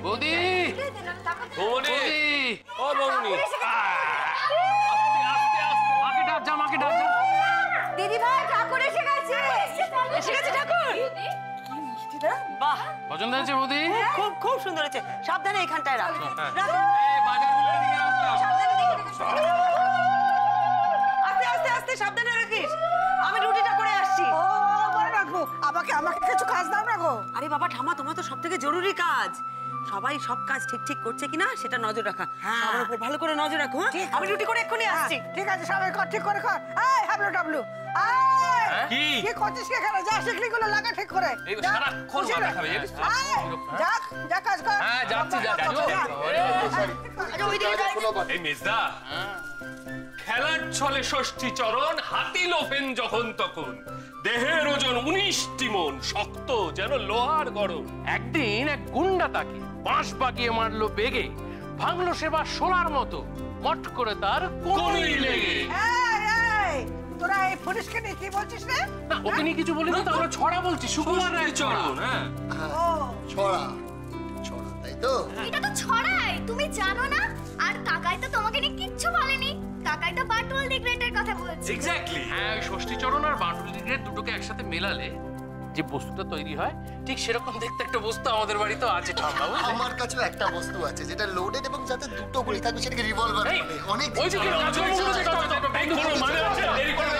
বৌদি বৌমনি ও বৌমনি মাকে ডাক যা, মাকে ডাক যা। দিদি ভাই ঠাকুর এসে গেছে। এসে গেছে ঠাকুর। বাহ, পছন্দ হয়েছে বৌদি? খুব খুব সুন্দর হয়েছে। সাবধানে এখানটায় রাখো। রাখো। আস্তে আস্তে আস্তে সাবধানে রাখিস। আমি রুটিটা করে আসছি। আমাকে কিছু কাজ দাও না গো। আরে বাবা ঠামা, তোমার তো সবথেকে জরুরি কাজ। সবাই সব কাজ ঠিক ঠিক করছে কিনা সেটা নজর রাখা। সবার উপর ভালো করে নজর রাখো। আমি রুটি করে এক্ষুনি আসছি। ঠিক আছে, সবাই কর, ঠিক করে কর। এই হাবলু ডাবলু, কি কি করছিস এখানে? যা শিকলিগুলো লাগা ঠিক করে। এই সারাক্ষণ মাথা খাবে জানিস তো? যা কাজ কর। হ্যাঁ যাচ্ছি আচ্ছা, এই মেজদা খেলার ছলে ষষ্ঠী চরণ, হাতি লোফেন যখন তখন, দেহের ওজন 19টি মন, শক্ত যেন লোহার গরম। একদিন এক গুন্ডা তাকে বাঁশ বাগিয়ে মারলো বেগে, ভাঙলো সেবা সোলার মতো, মট করে তার কোনই লেগে। এই, তোরা এই পুলিশকে নিয়ে কি বলছিস রে? না, ওকে নিয়ে কিছু বলিনি তো, আমরা ছড়া বলছি। সুকুমার রায় চরণ, হ্যাঁ ছড়া ছড়া, তাই তো? এটা তো ছড়াই, তুমি জানো না? আর কাকাই তো তোমাকে নিয়ে কিচ্ছু বলেনি। কাকাই তো বাটুল দি গ্রেটের কথা বলছে। এক্স্যাক্টলি। হ্যাঁ, ওই ষষ্ঠীচরণ আর বাঁটুল দি গ্রেট দুটোকে একসাথে মেলালে যে বস্তুটা তৈরি হয়, ঠিক সেরকম দেখতে একটা বস্তু আমাদের বাড়িতে আছে ঠাম্মা। আমার কাছেও একটা বস্তু আছে যেটা লোডেড এবং যাতে দুটো গুলি থাকবে, সেটাকে রিভলভার বলে। অনেক ওই যে দেরি করে